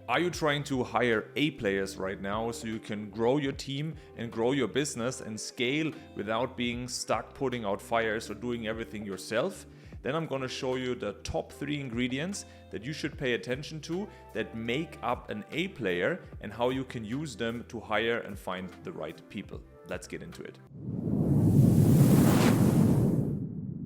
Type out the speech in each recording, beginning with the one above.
Are you trying to hire A players right now so you can grow your team and grow your business and scale without being stuck putting out fires or doing everything yourself? Then I'm going to show you the top 3 ingredients that you should pay attention to that make up an A player and how you can use them to hire and find the right people. Let's get into it.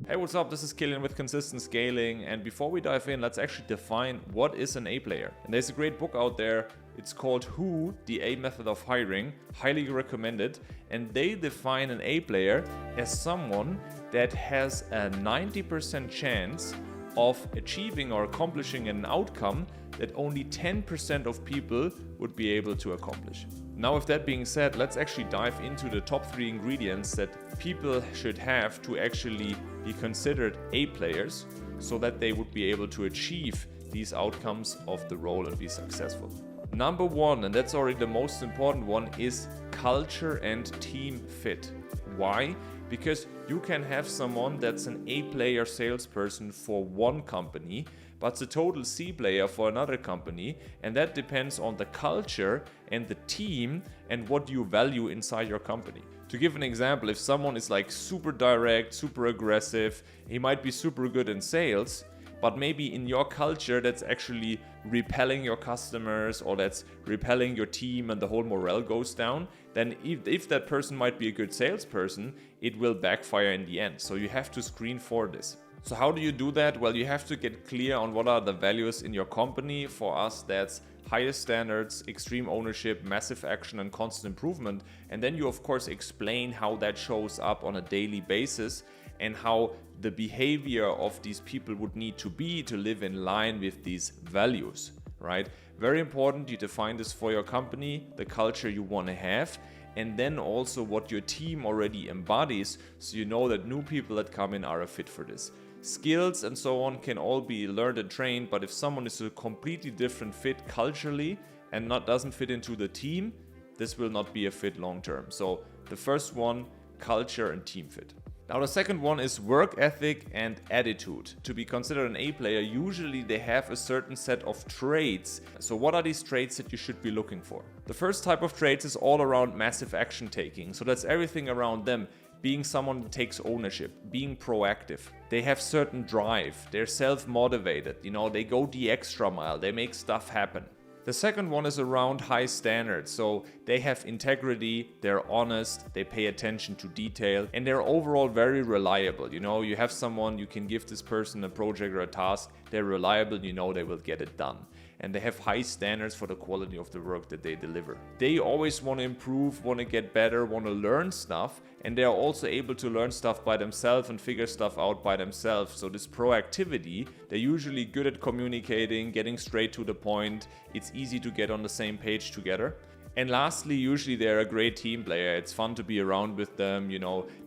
Hey, what's up? This is Kilian with Consistent Scaling, and before we dive in, let's actually define what is an A player. And there's a great book out there. It's called Who, the A Method of Hiring. Highly recommended. And they define an A player as someone that has a 90% chance of achieving or accomplishing an outcome that only 10% of people would be able to accomplish. Now, with that being said, let's actually dive into the top 3 ingredients that people should have to actually be considered A players so that they would be able to achieve these outcomes of the role and be successful. Number 1, and that's already the most important one, is culture and team fit. Why? Because you can have someone that's an A player salesperson for one company, but it's a total C player for another company, and that depends on the culture and the team and what you value inside your company. To give an example, if someone is like super direct, super aggressive, he might be super good in sales, but maybe in your culture that's actually repelling your customers or that's repelling your team and the whole morale goes down, then if that person might be a good salesperson, it will backfire in the end. So you have to screen for this. So how do you do that? Well, you have to get clear on what are the values in your company. For us, that's highest standards, extreme ownership, massive action, and constant improvement. And then you, of course, explain how that shows up on a daily basis and how the behavior of these people would need to be to live in line with these values, right? Very important, you define this for your company, the culture you want to have, and then also what your team already embodies, so you know that new people that come in are a fit for this. Skills and so on can all be learned and trained, but if someone is a completely different fit culturally and doesn't fit into the team, this will not be a fit long term. So the first one, culture and team fit. Now the second one is work ethic and attitude. To be considered an A player, usually they have a certain set of traits. So what are these traits that you should be looking for? The first type of traits is all around massive action taking. So that's everything around them. Being someone that takes ownership, being proactive. They have certain drive, they're self-motivated, they go the extra mile, they make stuff happen. The second one is around high standards. So they have integrity, they're honest, they pay attention to detail, and they're overall very reliable. You have someone, you can give this person a project or a task, they're reliable, they will get it done. And they have high standards for the quality of the work that they deliver. They always want to improve, want to get better, want to learn stuff, and they are also able to learn stuff by themselves and figure stuff out by themselves. So this proactivity, they're usually good at communicating, getting straight to the point. It's easy to get on the same page together. And lastly, usually they're a great team player. It's fun to be around with them.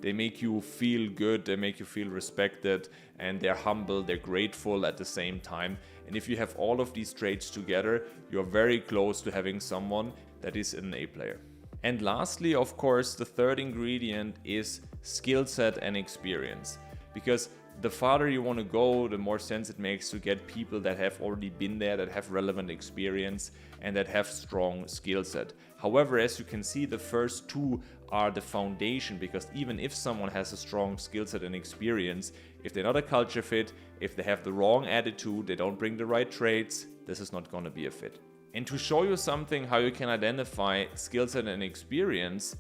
They make you feel good, they make you feel respected, and they're humble, they're grateful at the same time. And if you have all of these traits together, you're very close to having someone that is an A player. And lastly, of course, the third ingredient is skill set and experience. Because the farther you want to go, the more sense it makes to get people that have already been there, that have relevant experience, and that have strong skill set. However, as you can see, the first 2 are the foundation, because even if someone has a strong skill set and experience, if they're not a culture fit, if they have the wrong attitude, they don't bring the right traits, this is not going to be a fit. And to show you something how you can identify skill set and experience,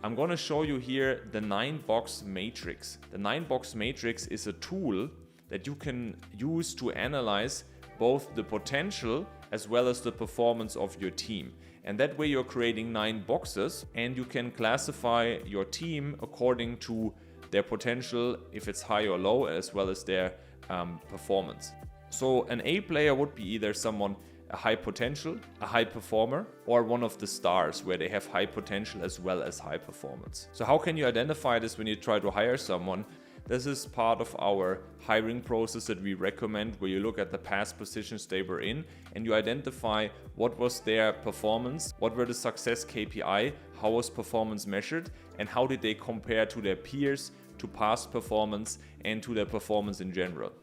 I'm going to show you here the 9-box matrix. The 9-box matrix is a tool that you can use to analyze both the potential as well as the performance of your team. And that way you're creating 9 boxes and you can classify your team according to their potential, if it's high or low, as well as their performance. So an A player would be either someone a high potential, a high performer, or one of the stars where they have high potential as well as high performance. So how can you identify this when you try to hire someone? This is part of our hiring process that we recommend, where you look at the past positions they were in and you identify what was their performance, what were the success KPI, how was performance measured, and how did they compare to their peers, to past performance, and to their performance in general.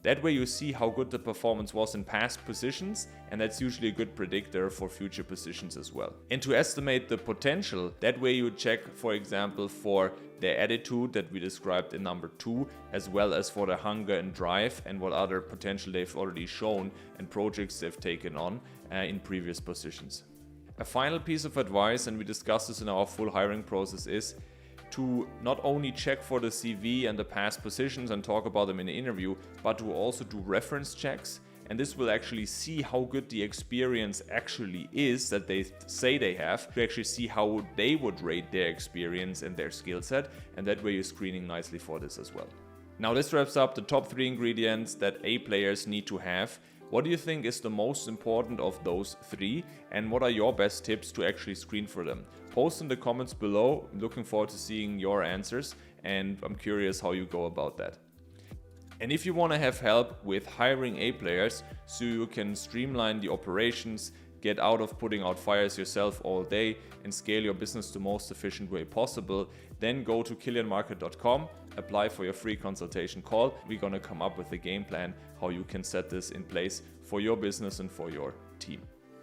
That way you see how good the performance was in past positions, and that's usually a good predictor for future positions as well. And to estimate the potential, that way you check, for example, for their attitude that we described in number 2, as well as for their hunger and drive and what other potential they've already shown and projects they've taken on in previous positions. A final piece of advice, and we discussed this in our full hiring process, is to not only check for the CV and the past positions and talk about them in the interview, but to also do reference checks. And this will actually see how good the experience actually is that they say they have, to actually see how they would rate their experience and their skill set. And that way you're screening nicely for this as well. Now this wraps up the top 3 ingredients that A players need to have. What do you think is the most important of those 3, and what are your best tips to actually screen for them? Post in the comments below. I'm looking forward to seeing your answers, and I'm curious how you go about that. And if you want to have help with hiring A players so you can streamline the operations, get out of putting out fires yourself all day, and scale your business the most efficient way possible, then go to kilianmarket.com, apply for your free consultation call. We're going to come up with a game plan how you can set this in place for your business and for your team.